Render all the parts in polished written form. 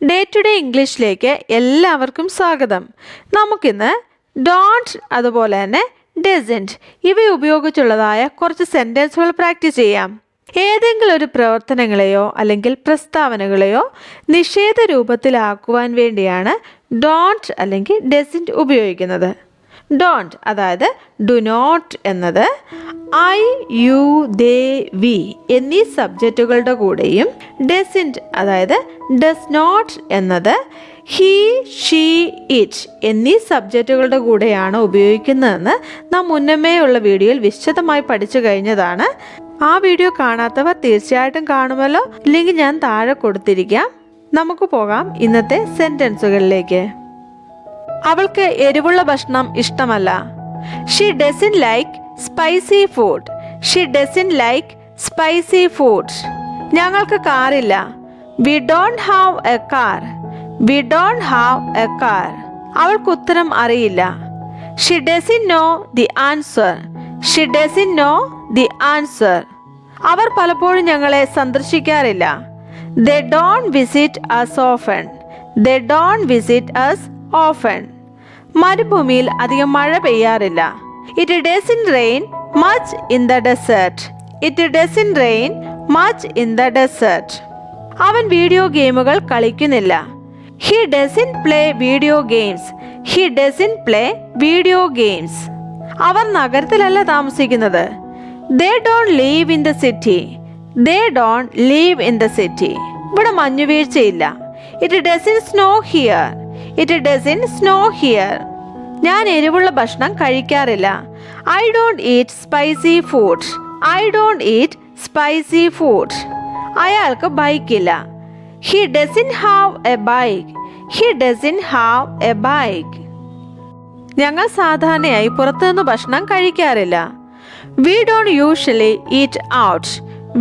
Day to day ഇംഗ്ലീഷിലേക്ക് എല്ലാവർക്കും സ്വാഗതം. നമുക്കിന്ന് ഡോണ്ട് അതുപോലെ തന്നെ ഡസൻറ്റ് ഇവ ഉപയോഗിച്ചുള്ളതായ കുറച്ച് സെൻറ്റൻസുകൾ പ്രാക്ടീസ് ചെയ്യാം. ഏതെങ്കിലും ഒരു പ്രവർത്തനങ്ങളെയോ അല്ലെങ്കിൽ പ്രസ്താവനകളെയോ നിഷേധ രൂപത്തിലാക്കുവാൻ വേണ്ടിയാണ് ഡോണ്ട് അല്ലെങ്കിൽ ഡസൻറ്റ് ഉപയോഗിക്കുന്നത്. ഡോണ്ട് അതായത് ഡു നോട്ട് എന്നത് ഐ യു ദേ വി എന്നീ സബ്ജക്റ്റുകളുടെ കൂടെയും ഡസൻറ്റ് അതായത് ഡസ് നോട്ട് എന്നത് ഹി ഷീ ഇറ്റ് എന്നീ സബ്ജക്റ്റുകളുടെ കൂടെയാണ് ഉപയോഗിക്കുന്നതെന്ന് നാം മുന്നമേ ഉള്ള വീഡിയോയിൽ വിശദമായി പഠിച്ചു കഴിഞ്ഞതാണ്. ആ വീഡിയോ കാണാത്തവർ തീർച്ചയായിട്ടും കാണുമല്ലോ. ലിങ്ക് ഞാൻ താഴെ കൊടുത്തിരിക്കാം. നമുക്ക് പോകാം ഇന്നത്തെ സെൻറ്റൻസുകളിലേക്ക്. അവൾക്ക് എരിവുള്ള ഭക്ഷണം ഇഷ്ടമല്ല. She doesn't like spicy food. She doesn't like spicy food. ഞങ്ങൾക്ക് കാറില്ല. We don't have a car. We don't have a car. അവൾക്ക് ഉത്തരം അറിയില്ല. She doesn't know the answer. She doesn't know the answer. അവർ പലപ്പോഴും ഞങ്ങളെ സന്ദർശിക്കാറില്ല. They don't visit us often. They don't visit us often. മരുഭൂമിയിൽ അധികം മഴ പെയ്യാറില്ല. It doesn't rain much in the desert. It doesn't rain much in the desert. അവൻ video ഗെയിമുകൾ കളിക്കുന്നില്ല. He doesn't play video games. He doesn't play video games. അവർ നഗരത്തിലല്ല താമസിക്കുന്നത്. They don't live in the city. They don't live in the city. ഇവിടെ മഞ്ഞുവീഴ്ചയില്ല. It doesn't snow here. It doesn't snow here. ഞാൻ എരിവുള്ള ഭക്ഷണം കഴിക്കാറില്ല. I don't eat spicy food. I don't eat spicy food. അയാൾക്ക് ബൈക്കില്ല. He doesn't have a bike. He doesn't have a bike. ഞങ്ങൾ സാധാരണയായി പുറത്തുനിന്ന് ഭക്ഷണം കഴിക്കാറില്ല. We don't usually eat out.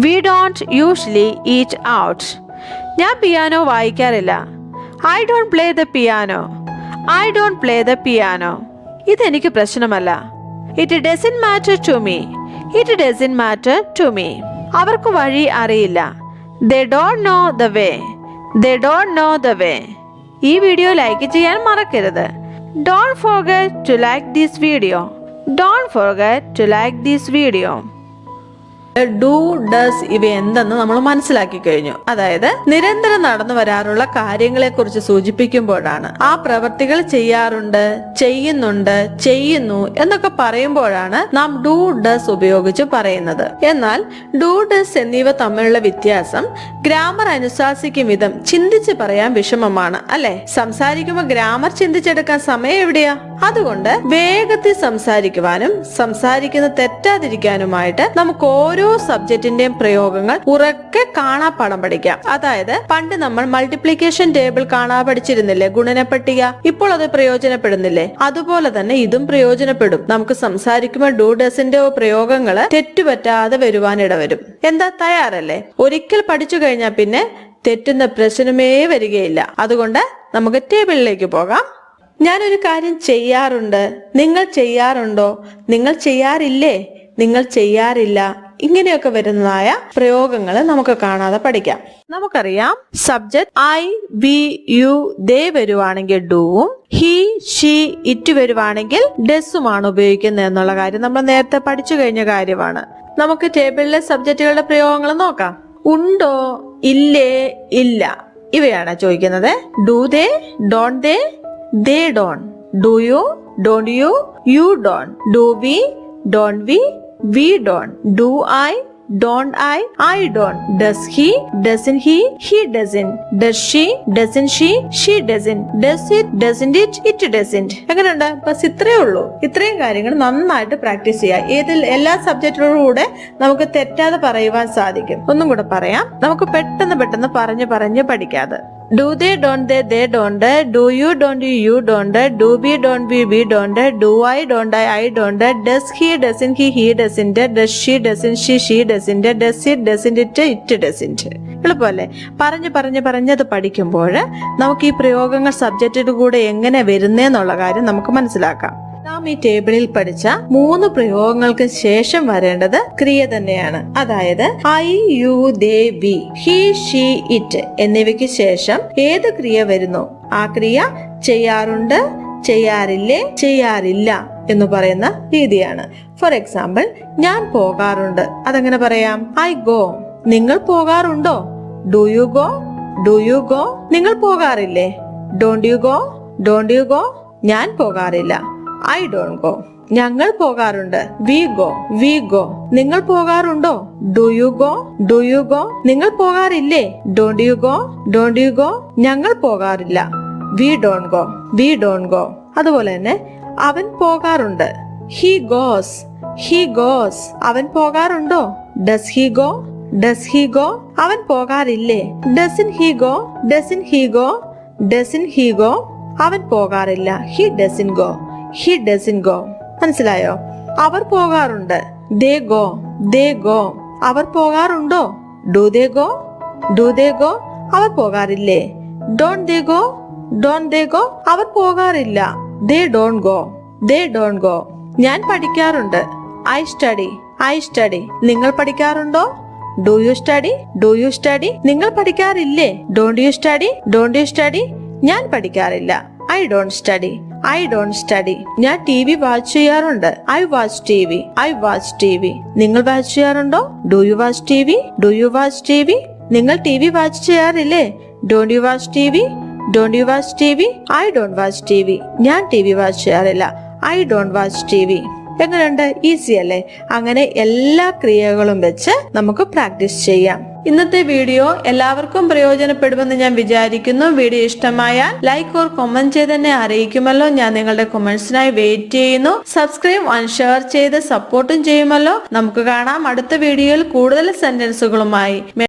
We don't usually eat out. ഞാൻ പിയാനോ വായിക്കാറില്ല. I don't play the piano. I don't play the piano. ഇതെനിക്ക് പ്രശ്നമല്ല. It doesn't matter to me. It doesn't matter to me. അവർക്ക് വഴി അറിയില്ല. They don't know the way. They don't know the way. ഈ video like ചെയ്യാൻ മറക്കരുത്. Don't forget to like this video. Don't forget to like this video. Do does ഇവ എന്തെന്ന് നമ്മൾ മനസ്സിലാക്കി കഴിഞ്ഞു. അതായത് നിരന്തരം നടന്നു വരാറുള്ള കാര്യങ്ങളെ കുറിച്ച് സൂചിപ്പിക്കുമ്പോഴാണ്, ആ പ്രവൃത്തികൾ ചെയ്യാറുണ്ട്, ചെയ്യുന്നുണ്ട്, ചെയ്യുന്നു എന്നൊക്കെ പറയുമ്പോഴാണ് നാം ഡു ഡസ് ഉപയോഗിച്ച് പറയുന്നത്. എന്നാൽ ഡു ഡസ് എന്നിവ തമ്മിലുള്ള വ്യത്യാസം ഗ്രാമർ അനുശാസിക്കും വിധം ചിന്തിച്ച് പറയാൻ വിഷമമാണ്, അല്ലെ? സംസാരിക്കുമ്പോൾ ഗ്രാമർ ചിന്തിച്ചെടുക്കാൻ സമയം എവിടെയാ? അതുകൊണ്ട് വേഗത്തിൽ സംസാരിക്കുവാനും സംസാരിക്കുന്ന തെറ്റാതിരിക്കാനുമായിട്ട് നമുക്ക് ഓരോ സബ്ജക്റ്റിന്റെയും പ്രയോഗങ്ങൾ ഉറക്കെ കാണാപ്പാഠം പഠിക്കാം. അതായത് പണ്ട് നമ്മൾ മൾട്ടിപ്ലിക്കേഷൻ ടേബിൾ കാണാൻ പഠിച്ചിരുന്നില്ലേ, ഗുണനപ്പട്ടിക? ഇപ്പോൾ അത് പ്രയോജനപ്പെടുന്നില്ലേ? അതുപോലെ തന്നെ ഇതും പ്രയോജനപ്പെടും. നമുക്ക് സംസാരിക്കുമ്പോൾ ഡു ഡസിന്റെ പ്രയോഗങ്ങൾ തെറ്റുപറ്റാതെ വരുവാൻ ഇടവരും. എന്താ, തയ്യാറല്ലേ? ഒരിക്കൽ പഠിച്ചു കഴിഞ്ഞാൽ പിന്നെ തെറ്റുന്ന പ്രശ്നമേ വരികയില്ല. അതുകൊണ്ട് നമുക്ക് ടേബിളിലേക്ക് പോകാം. ഞാനൊരു കാര്യം ചെയ്യാറുണ്ട്. നിങ്ങൾ ചെയ്യാറുണ്ടോ? നിങ്ങൾ ചെയ്യാറില്ലേ? നിങ്ങൾ ചെയ്യാറില്ല. ഇങ്ങനെയൊക്കെ വരുന്നതായ പ്രയോഗങ്ങൾ നമുക്ക് കാണാതെ പഠിക്കാം. നമുക്കറിയാം, സബ്ജക്ട് ഐ വി യു ദേ വരുവാണെങ്കിൽ ഡൂവും, ഹി ഷീ ഇറ്റ് വരുവാണെങ്കിൽ ഡസുമാണ് ഉപയോഗിക്കുന്നത് എന്നുള്ള കാര്യം നമ്മൾ നേരത്തെ പഠിച്ചു കഴിഞ്ഞ കാര്യമാണ്. നമുക്ക് ടേബിളിലെ സബ്ജക്റ്റുകളുടെ പ്രയോഗങ്ങൾ നോക്കാം. ഉണ്ടോ, ഇല്ലേ, ഇല്ല, ഇവയാണ് ചോദിക്കുന്നത്. Do they, don't they, they don't. Do you, don't you, you don't. Do we, don't we don't. Do I, don't I don't. Does he, doesn't he doesn't. Does she, doesn't she doesn't. Does it, doesn't it doesn't. എങ്ങനെയുണ്ട്? Bus ഇത്രയേ ഉള്ളൂ. ഇത്രയും കാര്യങ്ങൾ നന്നായിട്ട് practice ചെയ്യാം. എല്ലാ സബ്ജക്റ്റിനോടും കൂടെ നമുക്ക് തെറ്റാതെ പറയുവാൻ സാധിക്കും. ഒന്നും കൂടെ പറയാം, നമുക്ക് പെട്ടെന്ന് പറഞ്ഞ് പഠിക്കാതെ. Do they, don't they don't. Do you, don't you don't. Do we, don't we don't. Do I, don't I don't. Does he, doesn't he doesn't. Does she, doesn't she doesn't. Does it, doesn't it doesn't. എളുപ്പമല്ലേ? പറഞ്ഞത് പഠിക്കുമ്പോൾ നമുക്ക് ഈ പ്രയോഗങ്ങൾ സബ്ജക്റ്റിന്റെ കൂടെ എങ്ങനെ വരുന്നേന്നുള്ള കാര്യം നമുക്ക് മനസ്സിലാക്കാം. നാം ഈ ടേബിളിൽ പഠിച്ച 3 പ്രയോഗങ്ങൾക്ക് ശേഷം വരേണ്ടത് ക്രിയ തന്നെയാണ്. അതായത് I, you, they, we, he, she, it എന്നിവയ്ക്ക് ശേഷം ഏത് ക്രിയ വരുന്നു ആ ക്രിയ ചെയ്യാറുണ്ട്, ചെയ്യാറില്ലേ, ചെയ്യാറില്ല എന്ന് പറയുന്ന രീതിയാണ്. ഫോർ എക്സാമ്പിൾ, ഞാൻ പോകാറുണ്ട്. അതെങ്ങനെ പറയാം? I go. നിങ്ങൾ പോകാറുണ്ടോ? Do you go? Do you go? നിങ്ങൾ പോകാറില്ലേ? Don't you go? Don't you go? ഞാൻ പോകാറില്ല. I don't go. ഞങ്ങൾ പോകാറുണ്ട്. We go. We go. നിങ്ങൾ പോകാറുണ്ടോ? Do you go? Do you go? നിങ്ങൾ പോകാറില്ലേ? Don't you go? Don't you go? ഞങ്ങൾ പോകാറില്ല. We don't go. We don't go. അതുപോലെ തന്നെ അവൻ പോകാറുണ്ട്. He goes. He goes. അവൻ പോകാറുണ്ടോ? Does he go? Does he go? അവൻ പോകാറില്ലേ? Doesn't he go? Doesn't he go? Doesn't he go? അവൻ പോകാറില്ല. He doesn't go. He doesn't go. മനസ്സിലായോ? അവർ പോകാറുണ്ട്. They go. They go. അവർ പോകാറുണ്ടോ? Do they go? Do they go? അവർ പോകാറില്ലേ? Don't they go? Don't they go? അവർ പോകാറില്ല. They don't go. They don't go. ഞാൻ പഠിക്കാറുണ്ട്. I study. I study. നിങ്ങൾ പഠിക്കാറുണ്ടോ? Do you study? Do you study? നിങ്ങൾ പഠിക്കാറില്ലേ? Don't you study? Don't you study? ഞാൻ പഠിക്കാറില്ല. I don't study. I don't study. ഞാൻ ടി വി വാച്ച് ചെയ്യാറുണ്ട്. I watch TV. I watch TV. നിങ്ങൾ watch ചെയ്യാറുണ്ടോ? Do you watch TV? Do you watch TV? നിങ്ങൾ TV watch ചെയ്യാറില്ലേ? Don't you watch TV? Don't you watch TV? I don't watch TV. ഞാൻ TV watch ചെയ്യാറില്ല. I don't watch TV. എങ്ങനെയുണ്ട്? Easy അല്ലേ? അങ്ങനെ എല്ലാ ക്രിയകളും വെച്ച് നമുക്ക് പ്രാക്ടീസ് ചെയ്യാം. ഇന്നത്തെ വീഡിയോ എല്ലാവർക്കും പ്രയോജനപ്പെടുമെന്ന് ഞാൻ വിചാരിക്കുന്നു. വീഡിയോ ഇഷ്ടമായാൽ ലൈക്ക് ഓർ കമന്റ് ചെയ്ത് തന്നെ അറിയിക്കുമല്ലോ. ഞാൻ നിങ്ങളുടെ കമന്റ്സിനായി വെയിറ്റ് ചെയ്യുന്നു. സബ്സ്ക്രൈബ് ആൻഡ് ഷെയർ ചെയ്ത് സപ്പോർട്ടും ചെയ്യുമല്ലോ. നമുക്ക് കാണാം അടുത്ത വീഡിയോയിൽ കൂടുതൽ സെന്റൻസുകളുമായി.